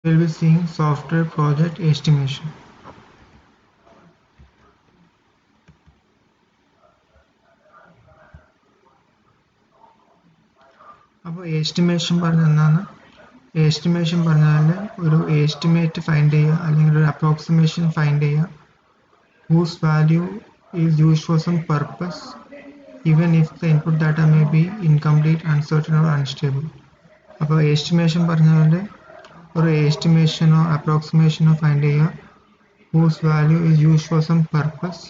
We will be seeing software project estimation. അപ്പോൾ estimation പറഞ്ഞാൽ എന്താണ്? എസ്റ്റിമേഷൻ പറഞ്ഞാൽ ഒരു എസ്റ്റിമേറ്റ് ഫൈൻഡ് ചെയ്യുക അല്ലെങ്കിൽ ഒരു അപ്രോക്സിമേഷൻ ഫൈൻഡ് ചെയ്യുക whose value is used for some purpose even if the input data may be incomplete, uncertain or unstable. അപ്പോൾ എസ്റ്റിമേഷൻ പറഞ്ഞാൽ ഒരു എസ്റ്റിമേഷനോ അപ്രോക്സിമേഷനോ ഫൈൻഡ് ചെയ്യുക whose value is used for some purpose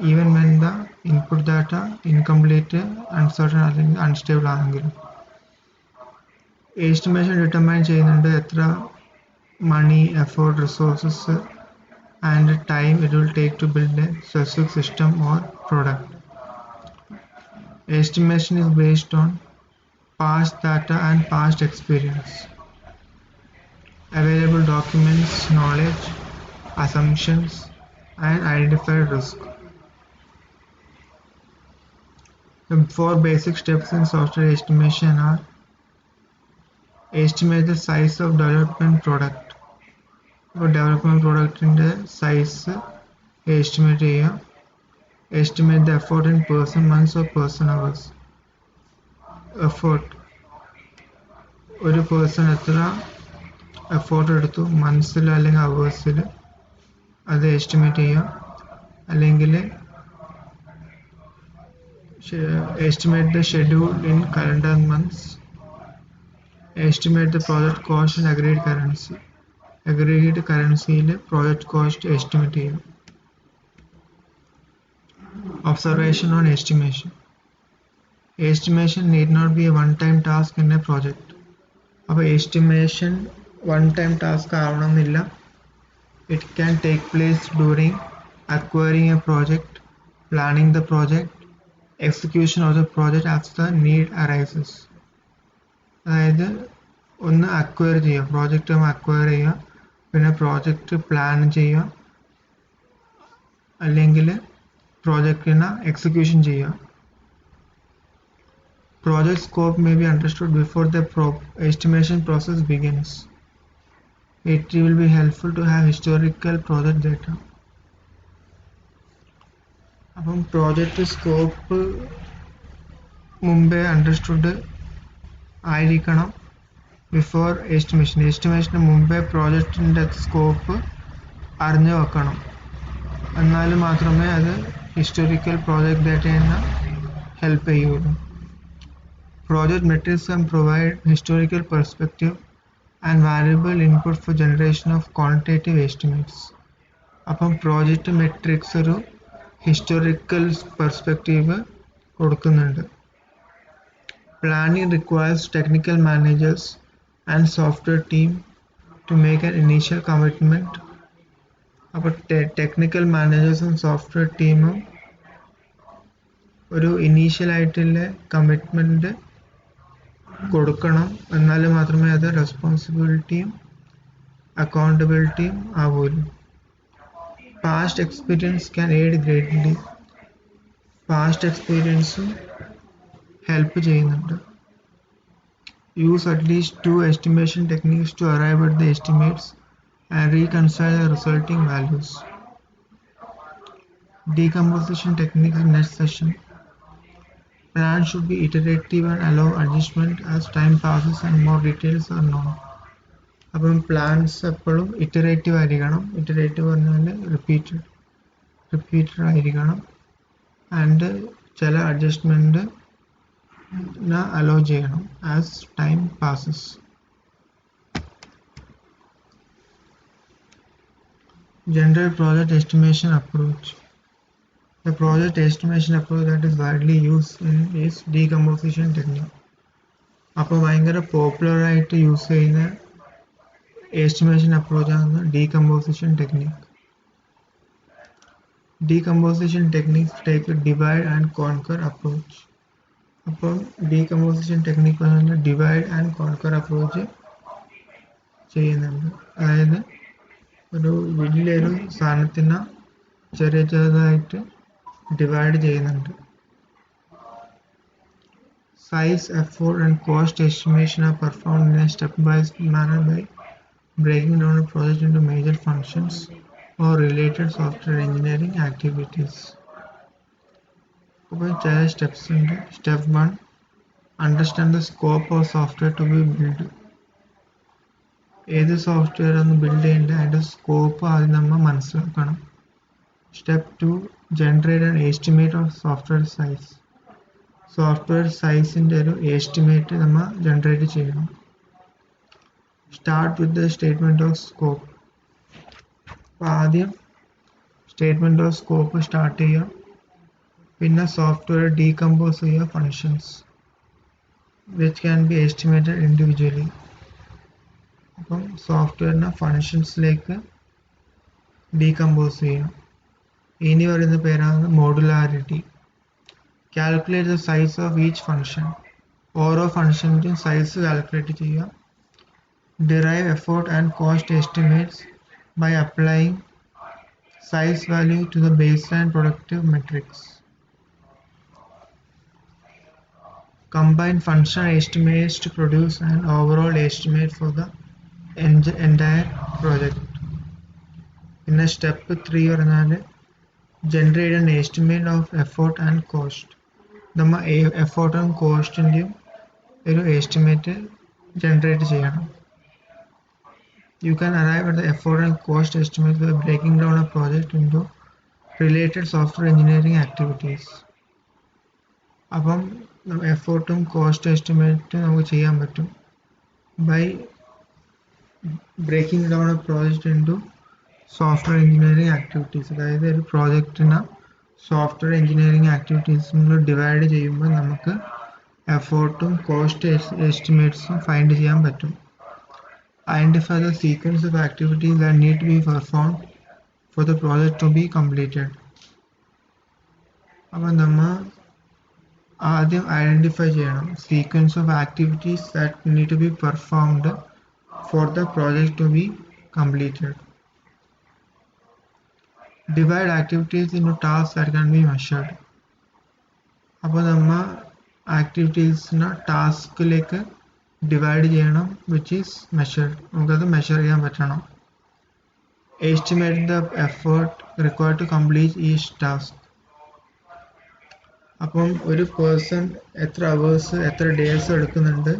even when the input data incomplete, uncertain അല്ലെങ്കിൽ unstable ആണെങ്കിലും. Estimation determine ചെയ്യുന്നുണ്ട് എത്ര money, effort, resources and time it will take to build a specific system or product. Estimation is based on past data and past experience, available documents, knowledge, assumptions, and identified risk. The four basic steps in software estimation are: estimate the size of development product. For development product in the size estimate ചെയ്യുക. Estimate the effort in person months or person hours. Effort, ഒരു person എത്ര effort എടുത്തു മന്ത്സിൽ അല്ലെങ്കിൽ അവേഴ്സിൽ, അത് estimate ചെയ്യുക. അല്ലെങ്കിൽ estimate the schedule in calendar months. Estimate the project cost in agreed currency. Agreed currencyയിൽ project cost estimate ചെയ്യുക. Observation on estimation. Estimation need not be a one-time task in a project. അപ്പോൾ estimation one-time task ആവണമെന്നില്ല. It can take place during acquiring a project, planning the project, execution of the project as the need arises. അതായത് ഒന്ന് acquire ചെയ്യുക, project acquire ചെയ്യുക, പിന്നെ project plan ചെയ്യുക, അല്ലെങ്കിൽ പ്രോജക്റ്റിനെ execution ചെയ്യുക. Project scope may be understood before the estimation process begins. It will be helpful to have historical project data. അപ്പം project scope മുമ്പേ അണ്ടർസ്റ്റുഡ് ആയിരിക്കണം ബിഫോർ എസ്റ്റിമേഷൻ. എസ്റ്റിമേഷന് മുമ്പേ പ്രോജക്റ്റിൻ്റെ സ്കോപ്പ് അറിഞ്ഞു വെക്കണം. എന്നാൽ മാത്രമേ അത് ഹിസ്റ്റോറിക്കൽ പ്രോജക്റ്റ് ഡാറ്റയെ ഹെൽപ്പ് ചെയ്യുള്ളൂ. Project metrics can provide historical perspective and valuable input for generation of quantitative estimates. അപ്പം പ്രോജക്റ്റ് മെട്രിക്സ് ഒരു ഹിസ്റ്റോറിക്കൽ പെർസ്പെക്റ്റീവ് കൊടുക്കുന്നുണ്ട്. Planning requires technical managers and software team to make an initial commitment. അപ്പോൾ technical മാനേജേഴ്സും software ടീമും ഒരു ഇനീഷ്യലായിട്ടുള്ള commitment കൊടുക്കണം. എന്നാൽ മാത്രമേ അത് റെസ്പോൺസിബിലിറ്റിയും അക്കൗണ്ടബിലിറ്റിയും ആവുള്ളൂ. Past experience can aid greatly. Past എക്സ്പീരിയൻസും ഹെൽപ്പ് ചെയ്യുന്നുണ്ട്. Use at least 2 estimation techniques to arrive at the estimates and reconcile the resulting values. Decomposition techniques in next session. Plans should be iterative and allow adjustment as time passes and more details are known. അപ്പം plans എപ്പോഴും iterative ആയിരിക്കണം. Iterative പറഞ്ഞാൽ repeated ആയിരിക്കണം. And ചില adjustment hello ചെയ്യണം as time passes. General project estimation approach. The project estimation approach that is widely used in is decomposition technique. അപ്പോൾ ഭയങ്കര പോപ്പുലറായിട്ട് യൂസ് ചെയ്യുന്ന എസ്റ്റിമേഷൻ അപ്രോച്ചാണ് decomposition technique. Decomposition techniques take divide and conquer approach. അപ്പം decomposition technique പറഞ്ഞാൽ divide and conquer approach ചെയ്യുന്നുണ്ട്. അതായത് ഒരു വലിയൊരു സാധനത്തിനെ ചെറിയ ചെറുതായിട്ട് ഡിവൈഡ് ചെയ്യുന്നുണ്ട്. Size, effort and cost estimation are performed in a stepwise manner by breaking down a project into major functions or related software engineering activities. അപ്പോൾ ചില സ്റ്റെപ്സ് ഉണ്ട്. Step 1, understand the scope of software to be build. ഏത് software ഒന്ന് build ചെയ്യേണ്ടത് അതിൻ്റെ scope ആദ്യം നമ്മൾ മനസ്സിലാക്കണം. Step 2, generate an estimate of software size. Software സൈസിൻ്റെ ഒരു എസ്റ്റിമേറ്റ് നമ്മൾ ജനറേറ്റ് ചെയ്യണം. Start with the statement of scope. അപ്പോൾ ആദ്യം സ്റ്റേറ്റ്മെൻറ്റ് ഓഫ് സ്കോപ്പ് സ്റ്റാർട്ട് ചെയ്യുക. പിന്നെ സോഫ്റ്റ്വെയർ ഡീകമ്പോസ് ചെയ്യുക functions which can be estimated individually. അപ്പം സോഫ്റ്റ്വെയറിനെ ഫങ്ഷൻസിലേക്ക് ഡീകമ്പോസ് ചെയ്യണം. ഇനി പറയുന്ന പേരാണ് modularity. Calculate the size of each function. ഓരോ ഫങ്ഷൻ്റെയും സൈസ് കാൽക്കുലേറ്റ് ചെയ്യുക. Derive effort and cost estimates by applying size value to the baseline productive metrics. Combine function estimates to produce an overall estimate for the entire project. In step 3 പറഞ്ഞാൽ generate an estimate of effort and cost. നമ്മൾ എഫോർട്ടും കോസ്റ്റിൻ്റെയും ഒരു estimate generate ചെയ്യണം. You can arrive at the effort and cost estimates by breaking down a project into related software engineering activities. അപ്പം എഫോർട്ടും cost എസ്റ്റിമേറ്റും നമുക്ക് ചെയ്യാൻ പറ്റും by breaking down a project into software engineering activities. അതായത് ഒരു പ്രോജക്റ്റിനെ software engineering ആക്ടിവിറ്റീസിൽ divide ചെയ്യുമ്പോൾ നമുക്ക് എഫോർട്ടും കോസ്റ്റ് എസ്റ്റിമേറ്റ്സും ഫൈൻഡ് ചെയ്യാൻ പറ്റും. Identify the sequence of activities that need to be performed for the project to be completed. അപ്പോൾ നമ്മൾ ആദ്യം ഐഡൻറ്റിഫൈ ചെയ്യണം sequence of activities that need to be performed for the project to be completed. Divide activities in task that can be measured. അപ്പോൾ നമ്മൾ ആക്ടിവിറ്റീസിനെ ടാസ്കിലേക്ക് divide ചെയ്യണം which is measured. നമുക്കത് മെഷർ ചെയ്യാൻ പറ്റണം. Estimate the effort required to complete each task. അപ്പം ഒരു പേഴ്സൺ എത്ര അവേഴ്സ് എത്ര ഡേയ്സ് എടുക്കുന്നുണ്ട്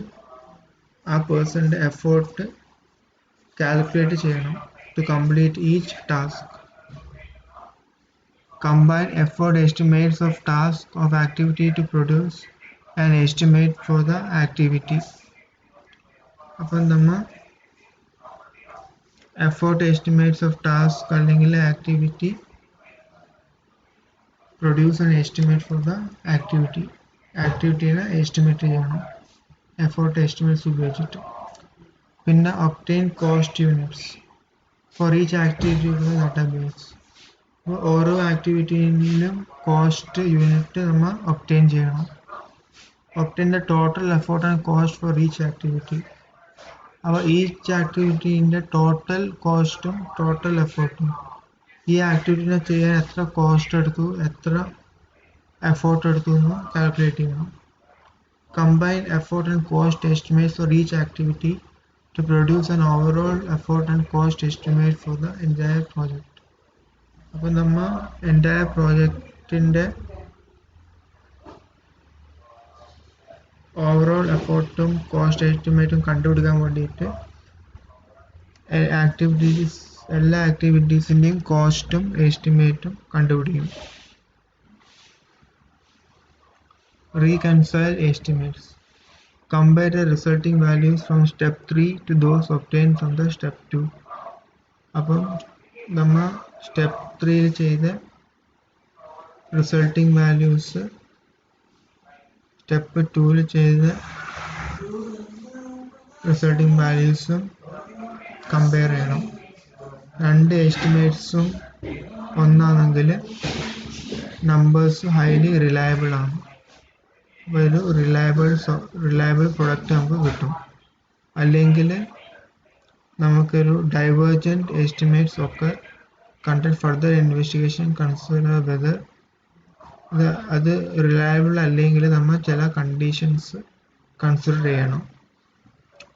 ആ പേഴ്സൻ്റെ എഫേർട്ട് കാൽക്കുലേറ്റ് ചെയ്യണം to complete each task. Combine effort estimates of task of activity to produce an estimate for the activity. അപ്പം നമ്മൾ എഫേർട്ട് എസ്റ്റിമേറ്റ്സ് ഓഫ് ടാസ്ക് അല്ലെങ്കിൽ activity produce an estimate for the activity. ആക്ടിവിറ്റീനെ estimate ചെയ്യണം effort estimates ഉപയോഗിച്ചിട്ട്. പിന്നെ obtain cost units for each ആക്ടിവിറ്റിയുടെ database. അപ്പോൾ ഓരോ ആക്ടിവിറ്റിയിലും കോസ്റ്റ് യൂണിറ്റ് നമ്മൾ ഒബ്റ്റെയിൻ ചെയ്യണം. Obtain the total effort and cost for each activity. അപ്പോൾ ഈച്ച് ആക്ടിവിറ്റീൻ്റെ ടോട്ടൽ കോസ്റ്റും ടോട്ടൽ എഫേർട്ടും ഈ ആക്ടിവിറ്റീനെ ചെയ്യാൻ എത്ര കോസ്റ്റ് എടുത്തു എത്ര എഫേർട്ട് എടുത്തു എന്ന് കാൽക്കുലേറ്റ് ചെയ്യണം. Combine effort and cost estimates for each activity to produce an overall effort and cost estimate for the entire project. അപ്പോൾ നമ്മൾ എൻറ്റയർ പ്രോജക്റ്റിൻ്റെ ഓവറോൾ എഫേർട്ടും കോസ്റ്റ് എസ്റ്റിമേറ്റും കണ്ടുപിടിക്കാൻ വേണ്ടിയിട്ട് എല്ലാ ആക്ടിവിറ്റീസിൻ്റെയും കോസ്റ്റും എസ്റ്റിമേറ്റും കണ്ടുപിടിക്കും. Reconcile estimates. Compare the resulting values from step 3 to those obtained from the step 2. അപ്പം നമ്മൾ സ്റ്റെപ്പ് 3 ചെയ്ത റിസൾട്ടിംഗ് വാല്യൂസ് സ്റ്റെപ്പ് 2 ചെയ്ത റിസൾട്ടിംഗ് വാല്യൂസും കമ്പയർ ചെയ്യണം. രണ്ട് എസ്റ്റിമേറ്റ്സും ഒന്നാണെങ്കിൽ നമ്പേഴ്സ് ഹൈലി റിലയബിൾ ആണ്. അപ്പോൾ ഒരു റിലയബിൾ പ്രൊഡക്റ്റ് നമുക്ക് കിട്ടും. അല്ലെങ്കിൽ നമുക്കൊരു ഡൈവേർജൻറ്റ് എസ്റ്റിമേറ്റ്സ് ഒക്കെ conduct further investigation consider whether അത് റിലയബിൾ അല്ലെങ്കിൽ നമ്മൾ ചില കണ്ടീഷൻസ് കൺസിഡർ ചെയ്യണം.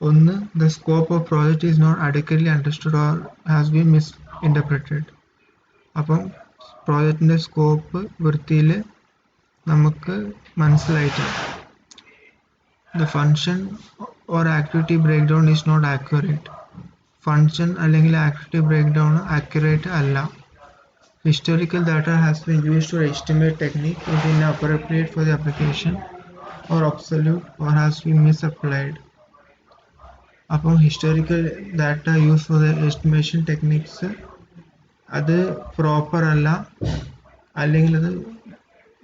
ഒന്ന്, the scope of project is not adequately understood or has been misinterpreted. അപ്പം പ്രോജക്റ്റിൻ്റെ സ്കോപ്പ് വൃത്തിയിൽ നമുക്ക് മനസ്സിലായിട്ടില്ല. The function or activity breakdown is not accurate. Function അല്ലെങ്കിൽ ആക്ടിവിറ്റി ബ്രേക്ക് ഡൗൺ ആക്യുറേറ്റ് അല്ല. Historical data has been used to estimate technique is inappropriate for the application or obsolete or has been misapplied. അപ്പം historical data use for the estimation techniques അത് proper അല്ല, അല്ലെങ്കിൽ അത്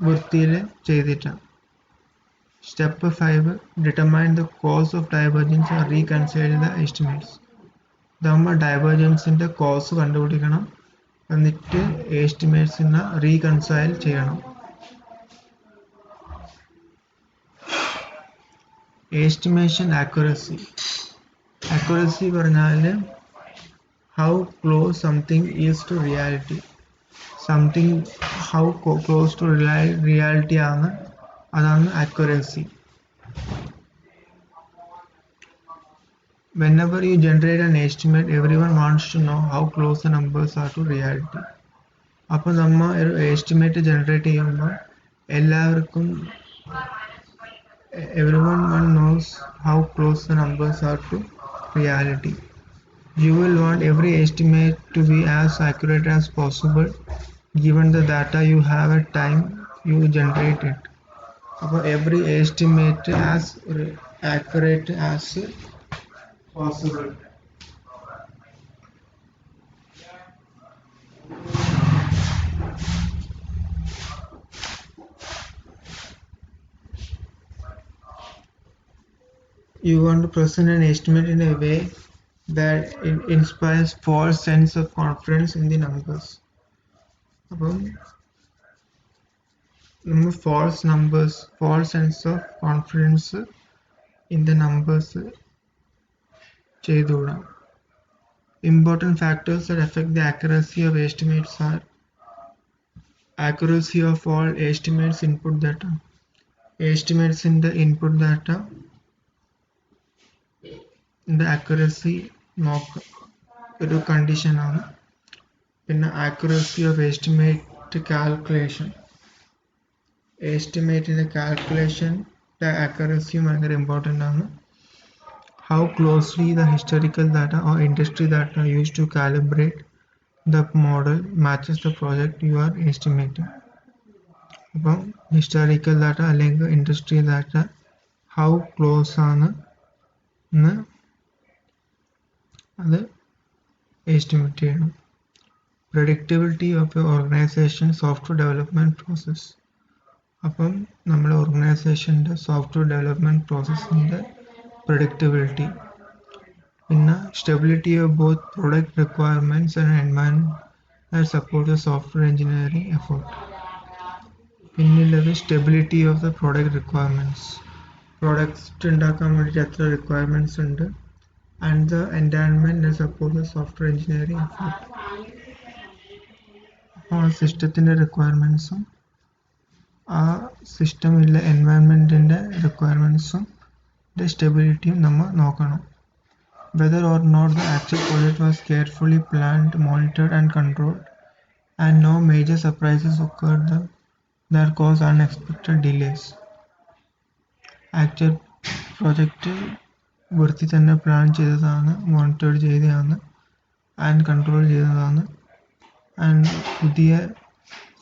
വൃത്തിയിൽ ചെയ്തിട്ടാണ്. Step 5, determine the cause of divergence or reconcile the estimates. ഇതാകുമ്പോൾ ഡൈവേർജൻസിൻ്റെ cause കണ്ടുപിടിക്കണം, എന്നിട്ട് എസ്റ്റിമേറ്റ്സിനെ റീകൺസൈൽ ചെയ്യണം. Estimation accuracy. ആക്യുറസി പറഞ്ഞാൽ how close something is to reality. Something how close to reality ആണ്, അതാണ് accuracy. Whenever you generate an estimate, everyone wants to know how close the numbers are to reality. അപ്പോൾ നമ്മൾ ഒരു estimate generate ചെയ്യുമ്പോൾ എല്ലാവർക്കും everyone knows how close the numbers are to reality. You will want every estimate to be as accurate as possible given the data you have at time you generate it. അപ്പോൾ every estimate as accurate as possible. You want to present an estimate in a way that it inspires false sense of confidence in the numbers. അപ്പം നമ്മൾ false sense of confidence in the numbers ചെയ്തുകൂടാ. Important factors that affect the accuracy of estimates are accuracy of all estimates input data. Estimates in the input data the accuracy ഒരു കണ്ടീഷനാണ്. പിന്നെ accuracy of estimate calculation. എസ്റ്റിമേറ്റിൻ്റെ കാൽക്കുലേഷൻ്റെ accuracy ഭയങ്കര important ആണ്. How closely the historical data or industry data used to calibrate the model matches the project you are estimating. അപ്പം historical data അല്ലെങ്കിൽ industry data how close ആണ് എന്ന് അത് estimate ചെയ്യണം. Predictability of A organisation software development process. അപ്പം നമ്മുടെ ഓർഗനൈസേഷൻ്റെ software development പ്രോസസ്സിൻ്റെ predictability. പിന്നെ stability of both product requirements and environment that support the software engineering effort. പിന്നുള്ളത് stability of the product requirements. Product ഉണ്ടാക്കാൻ വേണ്ടിയിട്ട് എത്ര റിക്വയർമെൻറ്റ്സ് ഉണ്ട്, and the environment that support the software engineering effort. അപ്പോൾ ആ സിസ്റ്റത്തിൻ്റെ റിക്വയർമെൻറ്റ്സും ആ സിസ്റ്റമിലെ എൻവയൺമെൻറ്റിൻ്റെ റിക്വയർമെൻറ്റ്സും സ്റ്റെബിലിറ്റിയും നമ്മൾ നോക്കണം. Whether or not the actual project was carefully planned, monitored and controlled, and no major surprises occurred that caused unexpected delays. Actual project വൃത്തി തന്നെ plan ചെയ്തതാണ്, monitor ചെയ്തതാണ് ആൻഡ് കൺട്രോൾ ചെയ്തതാണ്, ആൻഡ് പുതിയ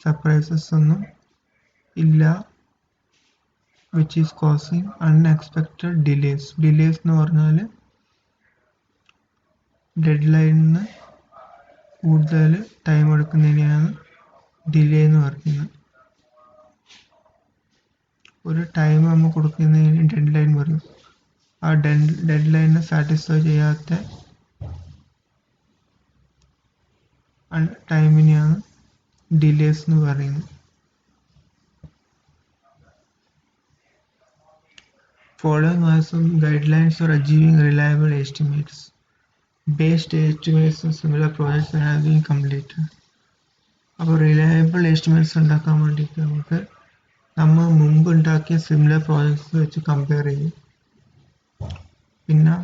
സർപ്രൈസസ് ഒന്നും ഇല്ല, which is causing unexpected delays. Delays എന്ന് പറഞ്ഞാൽ ഡെഡ് ലൈനിന് കൂടുതൽ ടൈം എടുക്കുന്നതിനെയാണ് ഡിലേ എന്ന് പറയുന്നത്. ഒരു ടൈം നമ്മൾ കൊടുക്കുന്നതിന് ഡെഡ് ലൈൻ പറയും. ആ ഡെഡ് ലൈനിനെ സാറ്റിസ്ഫൈ ചെയ്യാത്ത ടൈമിനെയാണ് ഡിലേസ് എന്ന് പറയുന്നത്. Following are some guidelines for achieving reliable estimates. Based estimates on similar projects that have been completed. അപ്പോൾ റിലയബിൾ എസ്റ്റിമേറ്റ്സ് ഉണ്ടാക്കാൻ വേണ്ടിയിട്ട് നമുക്ക് നമ്മൾ മുമ്പ് ഉണ്ടാക്കിയ സിമിലർ പ്രോജക്ട്സ് വെച്ച് കമ്പയർ ചെയ്യും. പിന്നെ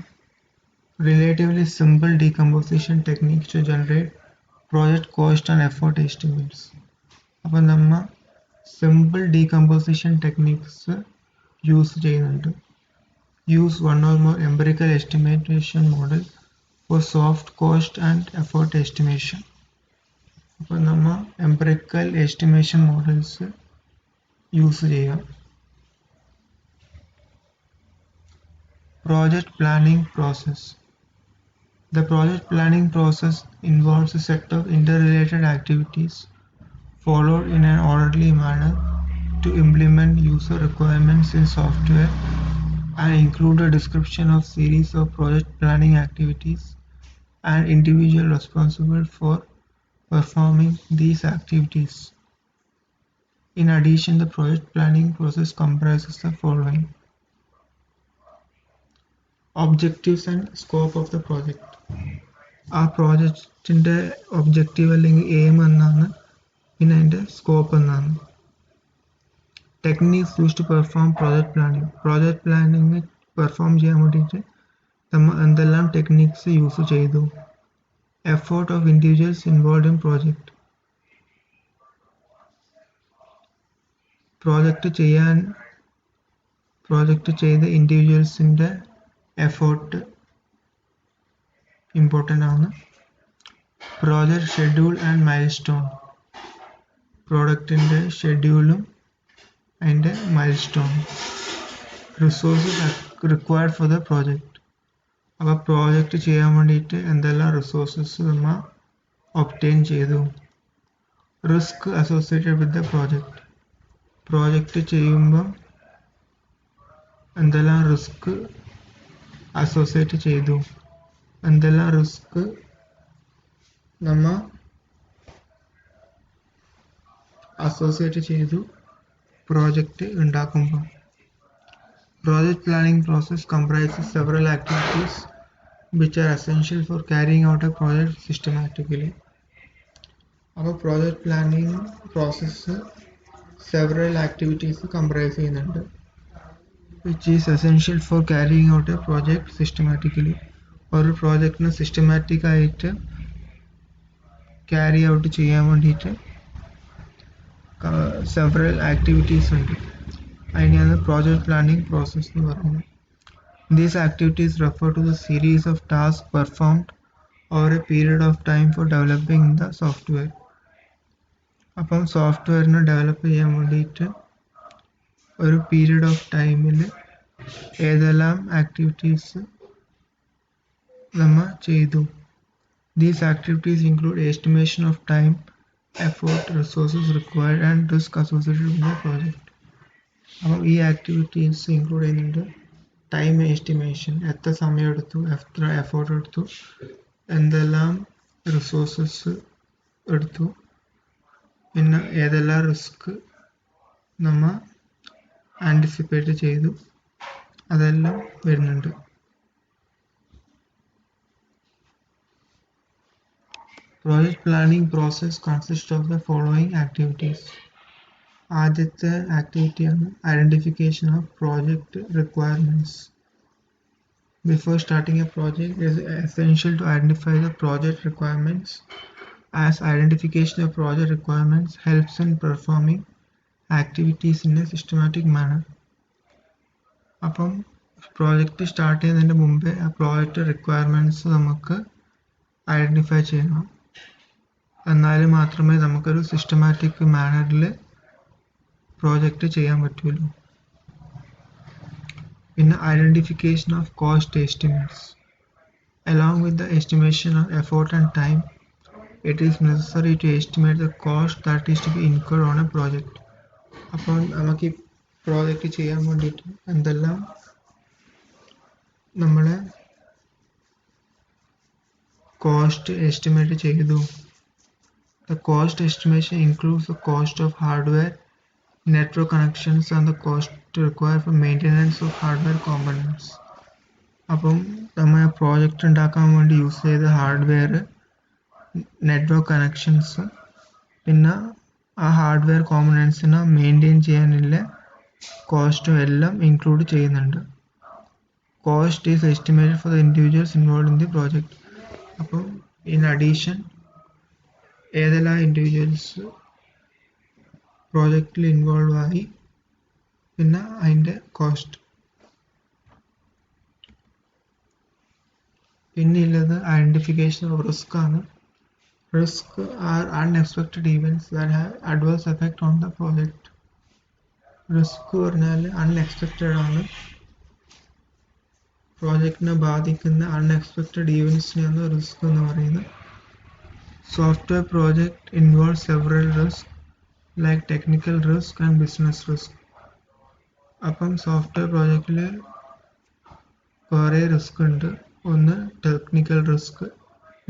relatively simple decomposition techniques to generate project cost and effort estimates. അപ്പോൾ നമ്മൾ സിമ്പിൾ ഡീകമ്പോസിഷൻ ടെക്നിക്സ് യൂസ് ചെയ്യുന്നുണ്ട്. Use one or more empirical estimation model four soft cost and effort estimation. അപ്പോൾ നമ്മൾ empirical estimation models use ചെയ്യാം. Project planning process. The project planning process involves a set of interrelated activities followed in an orderly manner to implement user requirements in software and include a description of series of project planning activities and individual responsible for performing these activities. In addition, the project planning process comprises the following: objectives and scope of the project. ആ പ്രോജക്റ്റിൻ്റെ objective അല്ലെങ്കിൽ aim എന്നാണ്, പിന്നെ അതിൻ്റെ scope എന്നാണ്. Techniques use to perform project planning perform ചെയ്യാൻ വേണ്ടിയിട്ട് നമ്മൾ എന്തെല്ലാം ടെക്നിക്സ് യൂസ് ചെയ്തു. Effort of individuals involve in project ചെയ്ത ഇൻഡിവിജ്വൽസിൻ്റെ എഫേർട്ട് ഇമ്പോർട്ടൻ്റ് ആണ്. Project schedule and milestone, പ്രോഡക്റ്റിൻ്റെ ഷെഡ്യൂളും അതിൻ്റെ മൈൽ സ്റ്റോണും. Resources required for the project, അപ്പോൾ പ്രോജക്റ്റ് ചെയ്യാൻ വേണ്ടിയിട്ട് എന്തെല്ലാം റിസോഴ്സസ് നമ്മൾ ഒബ്റ്റെയിൻ ചെയ്തു. Risk associated with the project ചെയ്യുമ്പം എന്തെല്ലാം റിസ്ക് അസോസിയേറ്റ് ചെയ്തു, എന്തെല്ലാം റിസ്ക് നമ്മൾ അസോസിയേറ്റ് ചെയ്തു പ്രോജക്റ്റ് ഉണ്ടാക്കുമ്പോൾ. Project planning process comprises several activities which are essential for carrying out a project systematically. അപ്പോൾ project planning process several activities comprise ചെയ്യുന്നുണ്ട്, which is essential for carrying out a project systematically. ഒരു പ്രോജക്റ്റിനെ systematic ആയിട്ട് carry out ചെയ്യാൻ വേണ്ടിയിട്ട് several activities ഉണ്ട്. അതിനെയാണ് project planning process എന്ന് പറയുന്നത്. These activities refer to the series of tasks performed over a period of time for developing the software. അപ്പം സോഫ്റ്റ്വെയറിനെ develop ചെയ്യാൻ വേണ്ടിയിട്ട് ഒരു പീരീഡ് ഓഫ് ടൈമിൽ ഏതെല്ലാം ആക്ടിവിറ്റീസ് നമ്മൾ ചെയ്തു. These activities include estimation of time, effort, resources required and risk associated with the project. അപ്പോൾ ഈ ആക്ടിവിറ്റീസ് ഇൻക്ലൂഡ് ചെയ്യുന്നുണ്ട് ടൈം എസ്റ്റിമേഷൻ, എത്ര സമയം എടുത്തു, എത്ര എഫേർട്ട് എടുത്തു, എന്തെല്ലാം റിസോഴ്സസ് എടുത്തു, പിന്നെ ഏതെല്ലാം റിസ്ക് നമ്മൾ ആൻറ്റിസിപ്പേറ്റ് ചെയ്തു, അതെല്ലാം വരുന്നുണ്ട്. Project planning process consists of the following activities. ആദ്യത്തെ ആക്ടിവിറ്റിയാണ് identification of project requirements. Before starting a project, it is essential to identify the project requirements, as identification of project requirements helps in performing activities in a systematic manner. അപ്പം project start ചെയ്യുന്നതിന് മുമ്പേ ആ project requirements നമുക്ക് identify ചെയ്യണം. എന്നാൽ മാത്രമേ നമുക്കൊരു systematic മാനറിൽ project ചെയ്യാൻ പറ്റുള്ളൂ. പിന്നെ identification of cost estimates. Along with the estimation of effort and time, it is necessary to estimate the cost that is to be incurred on a project. അപ്പോൾ നമുക്ക് ഈ പ്രോജക്റ്റ് ചെയ്യാൻ വേണ്ടിയിട്ട് എന്തെല്ലാം നമ്മൾ കോസ്റ്റ് എസ്റ്റിമേറ്റ് ചെയ്തു. The cost estimation includes the cost of hardware, network connections and the cost required for maintenance of hardware components. അപ്പം നമ്മൾ പ്രോജക്റ്റ് ഉണ്ടാക്കാൻ വേണ്ടി യൂസ് ചെയ്ത ഹാർഡ്വെയർ, നെറ്റ്വർക്ക് കണക്ഷൻസ്, പിന്നെ ആ ഹാർഡ്വെയർ കോമ്പണൻസിനെ മെയിൻറ്റെയിൻ ചെയ്യാനുള്ള കോസ്റ്റും എല്ലാം ഇൻക്ലൂഡ് ചെയ്യുന്നുണ്ട്. cost is estimated for the individuals involved in the project. അപ്പോൾ in addition ഏതെല്ലാം ഇൻഡിവിജ്വൽസ് പ്രോജക്റ്റിൽ ഇൻവോൾവ് ആയി പിന്നെ അതിൻ്റെ കോസ്റ്റ്. പിന്നെ ഉള്ളത് ഐഡൻറ്റിഫിക്കേഷൻ ഓഫ് റിസ്ക് ആണ്. Risk are unexpected events that have adverse effect on the project. Risk പറഞ്ഞാൽ അൺഎക്സ്പെക്റ്റഡ് ആണ്, പ്രോജക്റ്റിനെ ബാധിക്കുന്ന അൺഎക്സ്പെക്റ്റഡ് ഈവൻസിനെയാണ് റിസ്ക് എന്ന് പറയുന്നത്. Software project involve several risk like technical risk and business risk. അപ്പം സോഫ്റ്റ്വെയർ പ്രോജക്റ്റിൽ കുറേ റിസ്ക് ഉണ്ട്. ഒന്ന് ടെക്നിക്കൽ റിസ്ക്,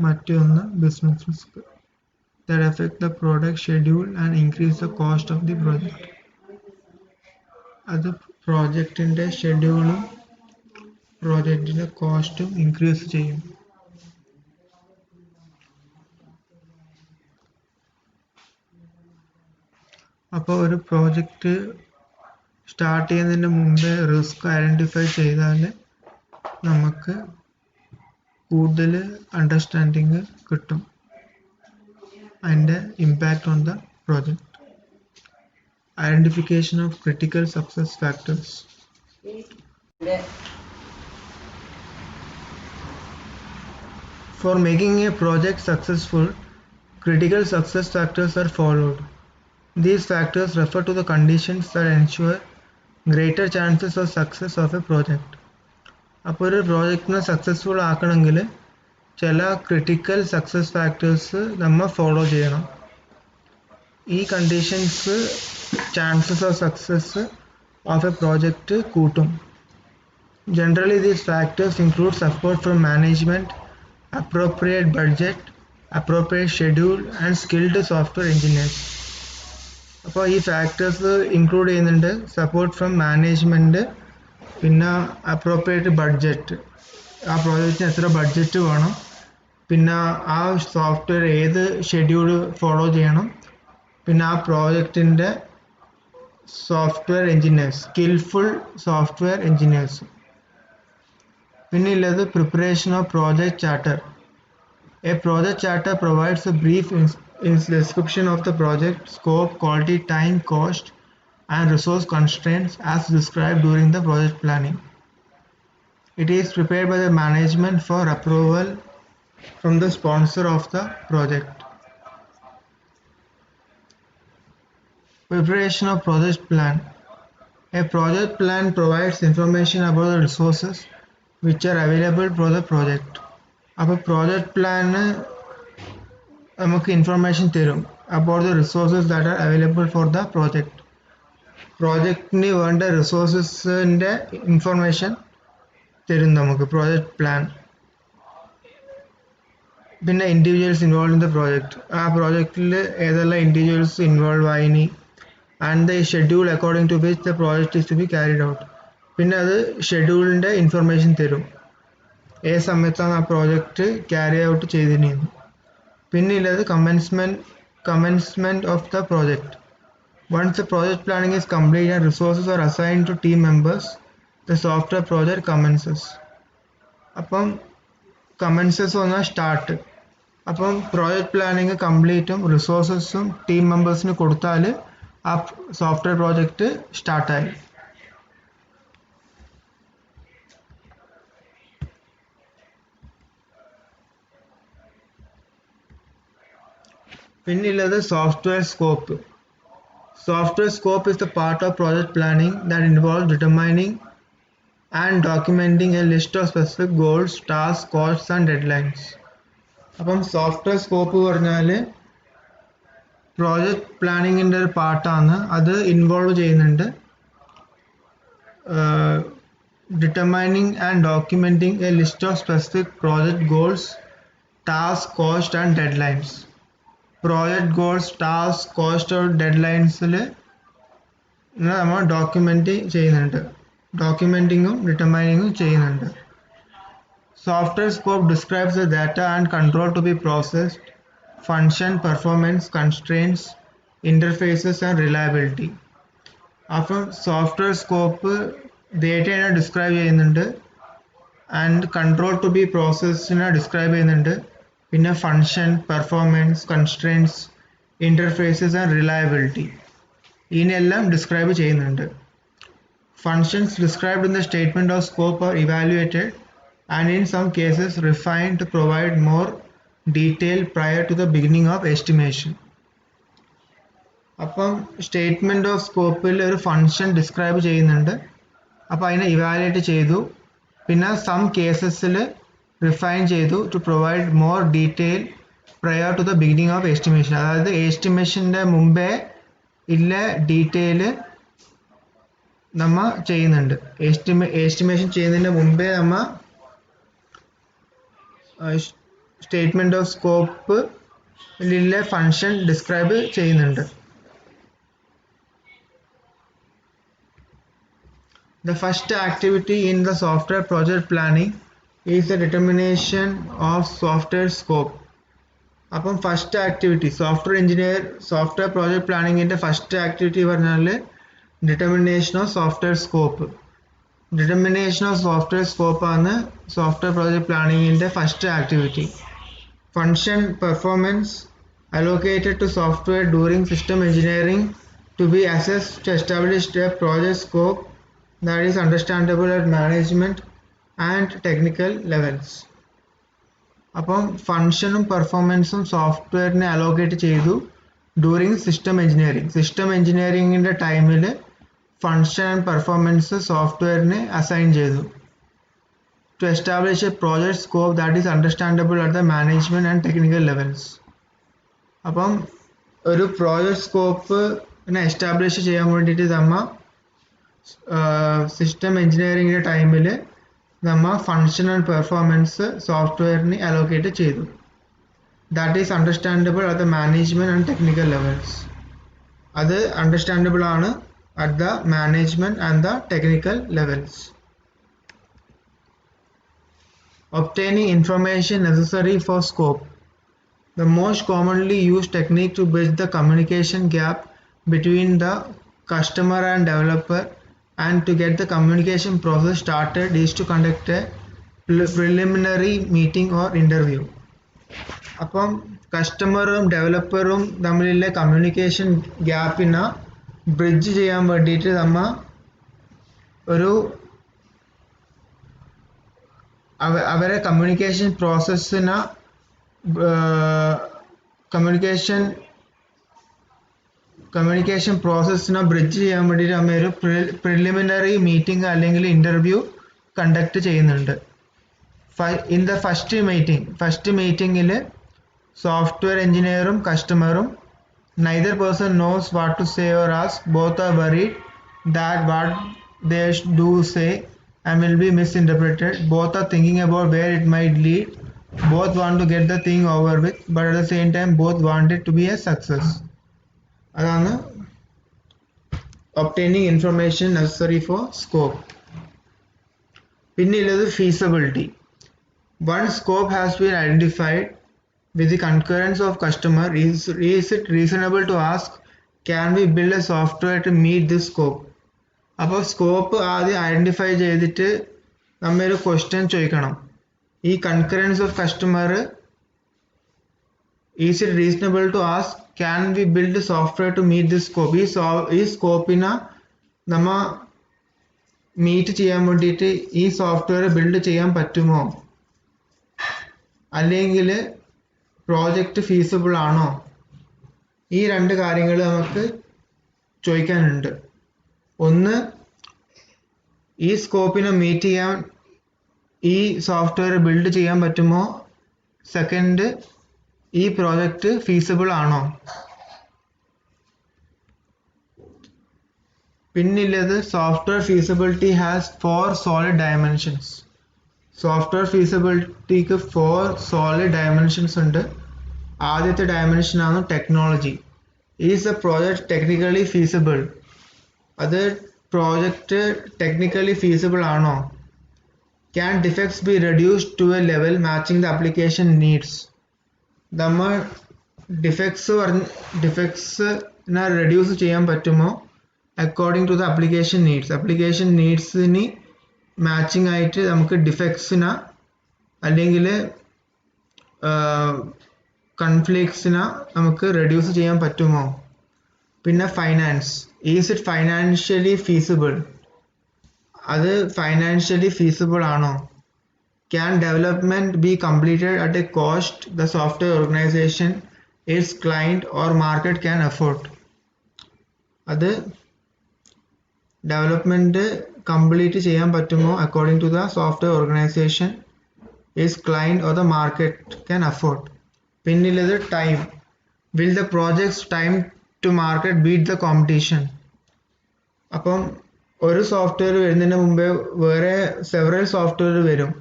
മറ്റൊന്ന് business risk that affect the product schedule and increase the cost of the project. അത് പ്രോജക്റ്റിൻ്റെ ഷെഡ്യൂളും പ്രോജക്റ്റിൻ്റെ കോസ്റ്റും ഇൻക്രീസ് ചെയ്യും. അപ്പോൾ ഒരു പ്രോജക്റ്റ് സ്റ്റാർട്ട് ചെയ്യുന്നതിന് മുമ്പേ റിസ്ക് ഐഡൻറ്റിഫൈ ചെയ്താൽ നമുക്ക് കൂടുതൽ അണ്ടർസ്റ്റാൻഡിങ് കിട്ടും അതിൻ്റെ impact on the project. Identification of critical success factors. For making a project successful, critical success factors are followed. These factors refer to the conditions that ensure greater chances of success of a project. അപ്പോൾ ഒരു പ്രോജക്റ്റിനെ successful ആക്കണമെങ്കിൽ ചില critical success factors നമ്മൾ follow ചെയ്യണം. ഈ conditions chances of success of a project കൂട്ടും. Generally, these factors include support from management, appropriate budget, appropriate schedule, and skilled software engineers. അപ്പോൾ ഈ factors include ചെയ്യുന്നുണ്ട് സപ്പോർട്ട് ഫ്രം മാനേജ്മെൻറ്റ്, പിന്നെ appropriate budget, ആ പ്രോജക്റ്റിന് എത്ര ബഡ്ജറ്റ് വേണം, പിന്നെ ആ സോഫ്റ്റ്വെയർ ഏത് ഷെഡ്യൂൾ ഫോളോ ചെയ്യണം, പിന്നെ ആ പ്രോജക്റ്റിൻ്റെ software engineers, skilful software engineers. പിന്നെ ഉള്ളത് preparation of project charter. A project charter provides a brief description of the project scope, quality, time, cost, and resource constraints as described during the project planning. It is prepared by the management for approval from the sponsor of the project. Preparation of project plan. A project plan provides information about the resources which are available for the project. അപ്പോൾ project plan നമുക്ക് information തരും about the resources that are available for the project. പ്രോജക്റ്റിന് വേണ്ട റിസോഴ്സസിൻ്റെ information തരും നമുക്ക് project plan. പിന്നെ individuals involve in the project. ആ പ്രോജക്റ്റിൽ ഏതെല്ലാം ഇൻഡിവിജ്വൽസ് ഇൻവോൾവ് ആയിനി and the schedule according to which the project is to be carried out. പിന്നെ അത് ഷെഡ്യൂളിൻ്റെ ഇൻഫർമേഷൻ തരും, ഏത് സമയത്താണ് ആ പ്രോജക്റ്റ് ക്യാരി ഔട്ട് ചെയ്തിരുന്നത്. പിന്നെ ഉള്ളത് commencement of the project. Once the project planning is complete and resources are assigned to team members, the software project commences. അപ്പം കമൻസസ് വന്നാൽ സ്റ്റാർട്ട്. അപ്പം പ്രോജക്റ്റ് പ്ലാനിങ് കംപ്ലീറ്റും റിസോഴ്സസും ടീം മെമ്പേഴ്സിന് കൊടുത്താൽ ആ സോഫ്റ്റ്വെയർ പ്രോജക്റ്റ് സ്റ്റാർട്ടായി. പിന്നുള്ളത് software scope. Software scope is the part of project planning that involves determining and documenting a list of specific goals, tasks, costs and deadlines. അപ്പം software scope പറഞ്ഞാൽ project പ്ലാനിങ്ങിൻ്റെ ഒരു പാർട്ടാണ്. അത് involve ചെയ്യുന്നുണ്ട് determining and documenting a list of specific project goals, tasks, cost and deadlines. Project goals, task, cost or ഡെഡ്ലൈൻസിൽ നമ്മൾ ഡോക്യുമെൻറ്റിങ്ങും ഡിറ്റർമൈനിങ്ങും ചെയ്യുന്നുണ്ട്. Software scope describes the data and control to be processed, function, performance, constraints, interfaces and reliability. അപ്പം software scope ഡേറ്റയാണ് describe ചെയ്യുന്നുണ്ട്, and control to be പ്രോസസ്സിനെ describe ചെയ്യുന്നുണ്ട്. പിന്നെ function, performance, constraints, interfaces and reliability ഇതിനെല്ലാം ഡിസ്ക്രൈബ് ചെയ്യുന്നുണ്ട്. Functions described in the statement of scope are evaluated and in some cases refined to provide more detail prior to the beginning of estimation. അപ്പം statement of സ്കോപ്പിൽ ഒരു function describe ചെയ്യുന്നുണ്ട്. അപ്പോൾ അതിനെ evaluate ചെയ്തു. പിന്നെ സം കേസസിൽ റിഫൈൻ ചെയ്തു to provide more detail prior to the beginning of estimation. അതായത് എസ്റ്റിമേഷൻ്റെ മുമ്പേ ഇല്ല ഡീറ്റെയിൽ നമ്മ ചെയ്യുന്നുണ്ട്. എസ്റ്റിമേഷൻ ചെയ്യുന്നതിന് മുമ്പേ നമ്മ സ്റ്റേറ്റ്മെന്റ് ഓഫ് സ്കോപ്പിലെ ഫംഗ്ഷൻ ഡിസ്ക്രൈബ് ചെയ്യുന്നുണ്ട്. The first activity in the software project planning is the determination of software scope. അപ്പം ഫസ്റ്റ് ആക്ടിവിറ്റി സോഫ്റ്റ്വെയർ പ്രോജക്റ്റ് പ്ലാനിങ്ങിൻ്റെ ഫസ്റ്റ് ആക്ടിവിറ്റി പറഞ്ഞാൽ determination of software scope. Determination of software സ്കോപ്പാണ് software project പ്ലാനിങ്ങിൻ്റെ first activity. Function performance allocated to software during system engineering to be assessed to establish a project scope that is understandable at management and technical levels. അപ്പം ഫങ്ഷനും പെർഫോമൻസും സോഫ്റ്റ്വെയറിനെ allocate ചെയ്തു during system എഞ്ചിനീയറിംഗിൻ്റെ ടൈമിൽ function and performance സോഫ്റ്റ്വെയറിനെ assign ചെയ്തു. To establish a project scope that is understandable at the management and technical levels. അപ്പം ഒരു പ്രോജക്റ്റ് സ്കോപ്പിനെ എസ്റ്റാബ്ലിഷ് ചെയ്യാൻ വേണ്ടിയിട്ട് സിസ്റ്റം എഞ്ചിനീയറിംഗിൻ്റെ ടൈമിൽ നമ്മ ഫങ്ഷൻ ആൻഡ് പെർഫോമൻസ് സോഫ്റ്റ്വെയറിന് അലോക്കേറ്റ് ചെയ്തു. That is understandable at the management and technical levels. അത് അണ്ടർസ്റ്റാൻഡബിൾ ആണ് at the management and the technical levels. Obtaining information necessary for scope. The most commonly used technique to bridge the communication gap between the customer and developer and to get the communication process started is to conduct a preliminary meeting or interview. അപ്പം കസ്റ്റമറും ഡെവലപ്പറും തമ്മിലുള്ള communication ഗ്യാപ്പിനെ bridge ചെയ്യാൻ വേണ്ടിയിട്ട് ഒരു അവരെ communication പ്രോസസ്സിനെ bridge ചെയ്യാൻ വേണ്ടിയിട്ട് നമ്മൾ ഒരു പ്രിലിമിനറി മീറ്റിംഗ് അല്ലെങ്കിൽ ഇൻ്റർവ്യൂ കണ്ടക്ട് ചെയ്യുന്നുണ്ട്. ഇൻ ദ ഫസ്റ്റ് മീറ്റിംഗിൽ software എഞ്ചിനീയറും കസ്റ്റമറും neither person knows what to say or ask. Both are worried that what they do say and will be misinterpreted. Both are thinking about where it might lead. Both want to get the thing over with, but at the same time both want it to be a success. അതാണ് obtaining information necessary for scope. പിന്നെയുള്ളത് feasibility. Once scope has been identified with the concurrence of customer, is it reasonable to ask, can we build a software to meet this scope? അപ്പോൾ scope ആദ്യം identify ചെയ്തിട്ട് നമ്മൊരു question ചോദിക്കണം. ഈ concurrence of customer, is it reasonable to ask can we build software to meet this scope? ഈ സ്കോപ്പിനെ നമ്മ meet ചെയ്യാൻ വേണ്ടിയിട്ട് ഈ സോഫ്റ്റ്വെയർ ബിൽഡ് ചെയ്യാൻ പറ്റുമോ, അല്ലെങ്കിൽ പ്രോജക്റ്റ് ഫീസിബിൾ ആണോ? ഈ രണ്ട് കാര്യങ്ങൾ നമുക്ക് ചോദിക്കാനുണ്ട്. ഒന്ന്, ഈ സ്കോപ്പിനെ മീറ്റ് ചെയ്യാൻ ഈ സോഫ്റ്റ്വെയർ ബിൽഡ് ചെയ്യാൻ പറ്റുമോ? സെക്കൻഡ്, ഈ പ്രോജക്റ്റ് ഫീസിബിൾ ആണോ? പിന്നുള്ളത് software feasibility has 4 solid dimensions. Software ഫീസിബിലിറ്റിക്ക് 4 സോളിഡ് ഡയമെൻഷൻസ് ഉണ്ട്. ആദ്യത്തെ ഡയമെൻഷനാണ് technology. Is the project technically feasible? അത് പ്രോജക്റ്റ് ടെക്നിക്കലി ഫീസിബിൾ ആണോ? Can defects be reduced to a level matching the application needs? നമ്മൾ ഡിഫക്ട്സിനെ റെഡ്യൂസ് ചെയ്യാൻ പറ്റുമോ according to the application needs? Application നീഡ്സിന് മാച്ചിങ് ആയിട്ട് നമുക്ക് ഡിഫെക്ട്സിനെ അല്ലെങ്കിൽ കൺഫ്ലിക്ട്സിനെ നമുക്ക് റെഡ്യൂസ് ചെയ്യാൻ പറ്റുമോ? പിന്നെ finance, is it financially feasible? അത് ഫൈനാൻഷ്യലി ഫീസിബിൾ ആണോ? Can development be completed at a cost the software organization, its client or market can afford? അത് ഡെവലപ്മെന്റ് കംപ്ലീറ്റ് ചെയ്യാൻ പറ്റുമോ according to the software organisation, its client or the market can afford. പിന്നുള്ളത് time. Will the projects time to market beat the competition? അപ്പം ഒരു software വരുന്നതിന് മുമ്പേ വേറെ several software വരും.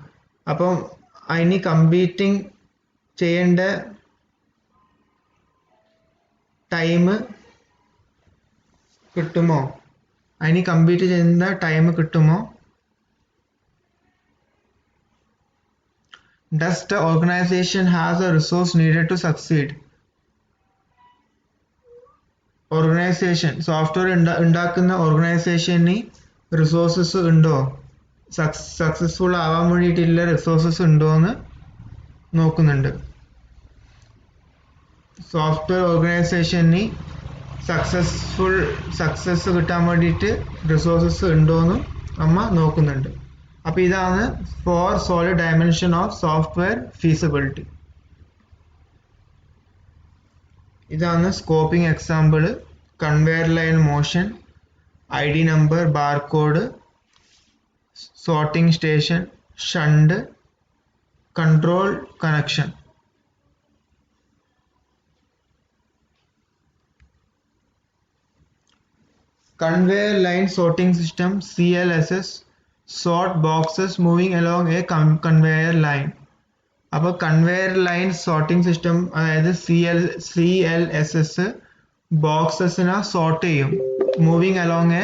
അപ്പം അതിന് കമ്പീറ്റിംഗ് ചെയ്യേണ്ട ടൈം കിട്ടുമോ? അതിന് കമ്പീറ്റ് ചെയ്യുന്ന ടൈം കിട്ടുമോ? Does the organization has a resource needed to succeed? Organisation, software ഉണ്ടാക്കുന്ന ഓർഗനൈസേഷന് റിസോഴ്സസ് ഉണ്ടോ? സക്സസ്ഫുൾ ആവാൻ വേണ്ടിയിട്ടുള്ള റിസോഴ്സസ് ഉണ്ടോ എന്ന് നോക്കുന്നുണ്ട്. സോഫ്റ്റ്വെയർ ഓർഗനൈസേഷന് സക്സസ് കിട്ടാൻ വേണ്ടിയിട്ട് റിസോഴ്സസ് ഉണ്ടോയെന്നും നമ്മ നോക്കുന്നുണ്ട്. അപ്പോൾ ഇതാണ് 4 solid dimension of software feasibility. ഇതാണ് scoping example: conveyor line motion, ID number, barcode, sorting station, shunt, control connection. Conveyor line sorting system, CLSS, sort boxes moving along a conveyor line. അപ്പോൾ conveyor line sorting system, അതായത് CLSS ബോക്സസിനെ sort ചെയ്യും moving along A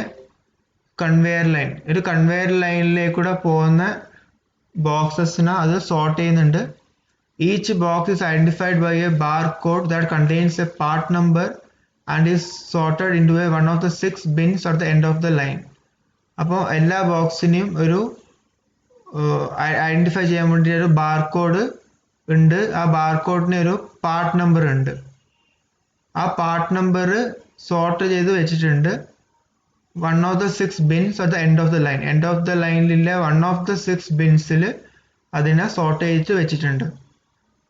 conveyor line. ഒരു conveyor ലൈനിലേക്കൂടെ പോകുന്ന ബോക്സസിനെ അത് sort ചെയ്യുന്നുണ്ട്. Each box is identified by a barcode that contains a part number and is sorted into one of the 6 bins at the end of the line. അപ്പോൾ എല്ലാ ബോക്സിനെയും ഒരു identify ചെയ്യാൻ വേണ്ടി ഒരു ബാർകോഡ് ഉണ്ട്. ആ ബാർകോഡിന് ഒരു പാർട്ട് നമ്പർ ഉണ്ട്. ആ പാർട്ട് നമ്പർ സോർട്ട് ചെയ്ത് വെച്ചിട്ടുണ്ട്. 1 of the 6 bins at the end of the line. End of the lineലെ 1 of the 6 binsil അതിനെ സോർട്ട് ചെയ്ത് വെച്ചിട്ടുണ്ട്.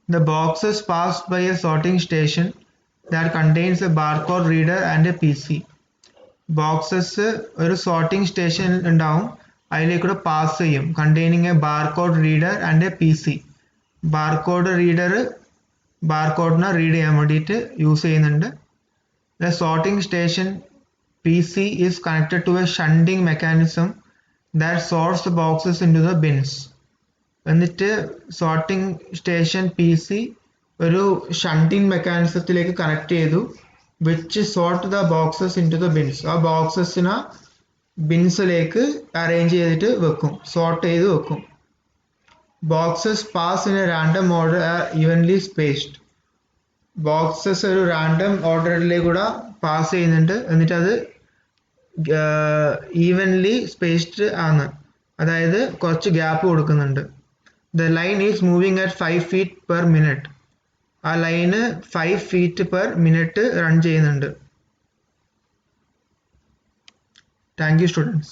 The boxes passed by a sorting station that contains a barcode reader and a PC. Boxes ഒരു sorting station ഉണ്ടാവും, അതിലേക്കൂടെ pass ചെയ്യും. Containing a barcode reader and a PC. Barcode reader ബാർകോഡിനെ read ചെയ്യാൻ വേണ്ടിയിട്ട് യൂസ് ചെയ്യുന്നുണ്ട്. The sorting station PC is connected to a shunting mechanism that sorts the boxes into the bins. എന്നിട്ട് sorting station PC ഒരു shunting മെക്കാനിസത്തിലേക്ക് connect ചെയ്തു, which sort the boxes into the bins. ആ ബോക്സസിനെ ബിൻസിലേക്ക് arrange ചെയ്തിട്ട് വെക്കും, sort ചെയ്ത് വെക്കും. Boxes pass in a random order are evenly spaced. Boxes ഒരു റാൻഡം ഓർഡറിലേക്കൂടെ പാസ് ചെയ്യുന്നുണ്ട്, എന്നിട്ട് അത് ഈവൻലി സ്പേസ്ഡ് ആണ്, അതായത് കുറച്ച് ഗ്യാപ്പ് കൊടുക്കുന്നുണ്ട്. The line is moving at 5 feet per minute. ആ ലൈന് 5 feet per minute റൺ ചെയ്യുന്നുണ്ട്. Thank you students.